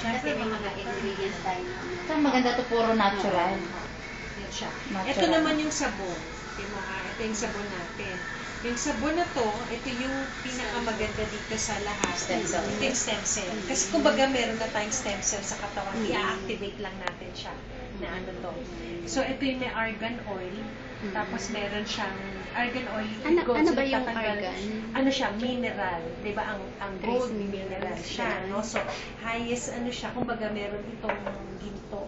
Kasi may mga ingredients tayo. Saan maganda to, puro natural. Yan siya. Natural. Ito naman yung sabon. Diba? Ito yung sabon natin. Yung sabon na to, ito yung pinakamaganda dito sa lahat. Stem cell. Ito yung stem cell. Kasi kumbaga meron na tayong stem cell sa katawan. I-activate lang natin siya na ano to. So ito yung may argan oil. Tapos meron siyang argan oil. Ano ba yung tatanggal- argan? Ano siya, mineral. Di ba? Ang gold, mineral siya. No? So, highest ano siya. Kumbaga meron itong ginto.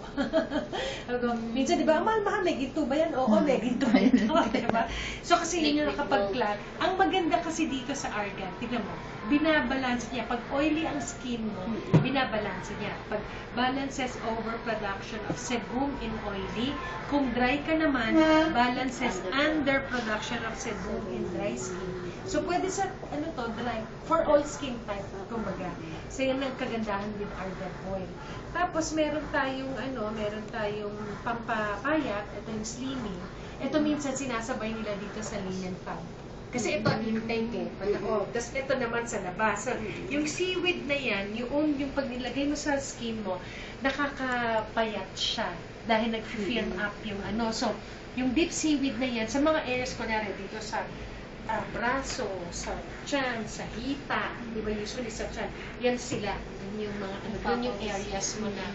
Minsan, di ba, ang mahal-mahal, may ginto ba yan? Oo, may ginto ito. Di ba? So, kasi yun yung nakapag-clot. Ang maganda kasi dito sa argan, tignan mo, binabalance niya. Pag oily ang skin mo, binabalance niya. Pag balances overproduction of sebum in oily, kung dry ka naman, balances underproduction of sebum in dry skin. So, pwede sa, ano to, dry, for all skin type, kumbaga. So, yan ang kagandahan with argan oil. Tapos, meron tayong pampapayat, ito yung slimming. Ito minsan sinasabay nila dito sa linen pad. Kasi ito ang intake eh. Tapos ito naman sa labas. So, yung seaweed na yan, yung pag nilagay mo sa skin mo, nakakapayat siya dahil nag-firm up yung ano. So, yung deep seaweed na yan, sa mga areas ko na rin dito sa braso, sa tiyan, sa hita, di ba usually sa tiyan, yan sila. Yan yung mga ano, doon yung areas mo na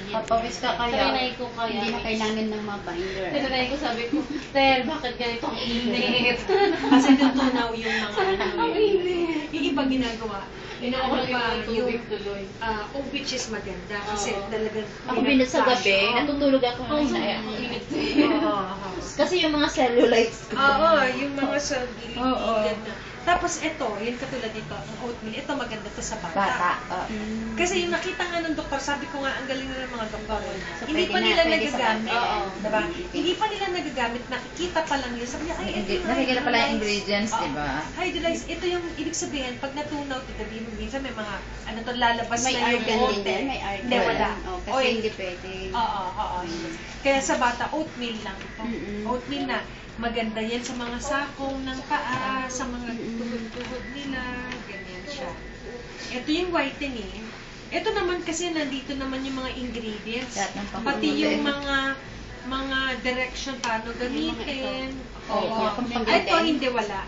Papawis ka kaya. Trinay ko kaya. Hindi na kailangan ng mabinder. Trinay ko, sabi ko, Tel, bakit ganito ang init? Kasi natunaw yung mga ano. Ang init. Yung iba ginagawa. Inaawal Ano pa, yung tubig tuloy. which is maganda kasi talagang Ako binat sa gabi, natutulog ako ng Ang hinaya. init. Kasi yung mga cellulites ko. Oo, yung mga sa Oo. gilid na. Tapos ito, yun katulad dito, ang oatmeal, ito maganda to sa bata. Bata. Kasi yung nakita nga ng doktor, sabi ko nga, ang galing na ng mga doktor. So, Hindi pwede pa na- nila pwede sa nagagamit. bata. Oo, diba? Hindi pa nila nagagamit, nakikita pa lang yun. Sabi niya, ay, ito yung Nakikita pala yung hydrolyzed. ingredients, Oo. diba? Hydrolyzed, ito yung ibig sabihin, pag natunaw, titabi mo, minsan may mga, ano to, lalabas May na yung argan din oat eh. din, may argan. Hindi, wala. Oh, kasi Oil. hindi pwede. Oo. Kaya sa bata, oatmeal lang ito. Oatmeal na. Maganda yan sa mga sakong ng paa, sa mga tuhod-tuhod nila, ganyan siya. Ito yung whitening. Ito naman kasi nandito naman yung mga ingredients. Lahat ng Pati pangkulay. yung mga direction paano gamitin. Oo. Yung Ito hindi wala.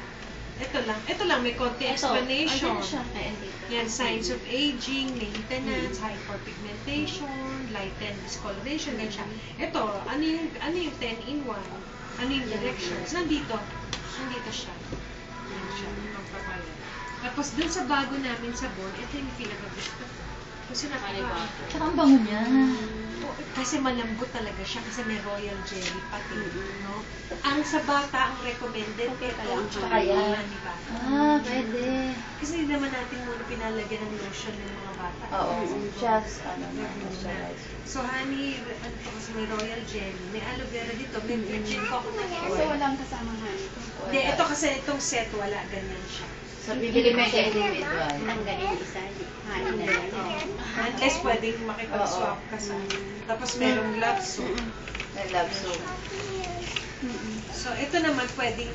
Ito lang, may konti explanation. Ano siya? Ay, andito. Yan, signs of aging, maintenance, hyperpigmentation, light and discoloration, ganyan siya. Ito, ano yung 10 in 1? Ano yung directions? Nandito siya. Yan siya, pampapaya. Tapos dun sa bago namin sabon, ito yung pinakagusto ko. Kasi nakaka... Tsaka ang bango niya. Kasi malambot talaga siya kasi may royal jelly pati, no? Ang sa bata, ang recommended, ito, tsaka yan, di ba? Pwede. Kasi hindi naman natin muna pinalagyan ng lotion ng mga bata. Oo. Just, moisturize. So, honey, ano to kasi may royal jelly, may aloe vera dito, may virgin coconut So, oil. walang kasamahan. Hindi, ito kasi itong set, wala, ganyan siya. So, bibili mo yung individual. Tanggalin yung isa. Hanin na lang. Unless pwedeng makipag-swap ka sa... Tapos merong gloves. May love soup. So, ito naman pwedeng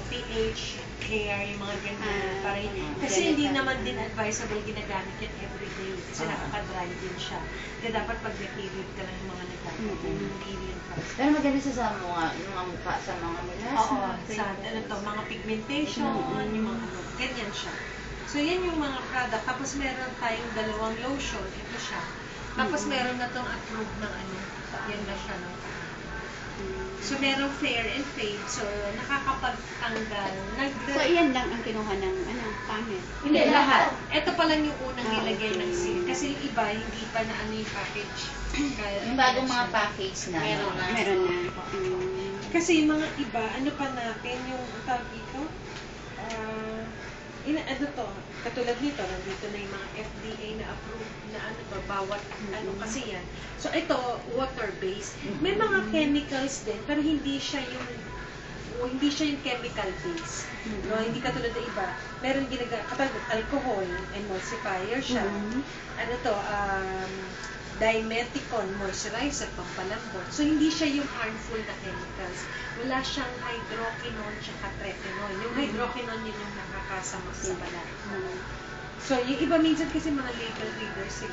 pH, hair, yung mga ganyan. Para, kasi hindi naman din advisable ginagamit yan everyday. Kasi nakaka-dry din siya. Kaya dapat pag may period ka lang yung mga naggamit. Period ka. Pero maganda sa mga mukha, sa mga mulas. Oo, sa mga pigmentation, yung mga ganyan siya. So, yan yung mga product. Tapos meron tayong dalawang lotion. Ito siya. Tapos meron na tong approved ng yan na siya. So, merong fair and fade. So, nakakapagtanggal. So, iyan lang ang kinuha ng pangit. Hindi, lahat. Ito pa lang yung unang nilagay ng seal. Kasi yung iba, hindi pa na yung package. Kaya, Yung bagong mga package na. Meron na. Meron na. Kasi yung mga iba, ano pa natin, yung tawag dito, ano to, katulad nito, nandito na yung mga FDA na approved na ano to, bawat ano kasi yan. So ito, water-based. May mga chemicals din, pero hindi siya yung chemical base. No, hindi katulad ng iba. Meron katulad alcohol, emulsifier siya. Ano to, dimeticon moisturizer, pampalambot. So, hindi siya yung harmful na chemicals. Wala siyang hydroquinone tsaka tretinoin. Yung hydroquinone yun yung nakakasama sa balat. So, yung iba minsan kasi mga label readers sila.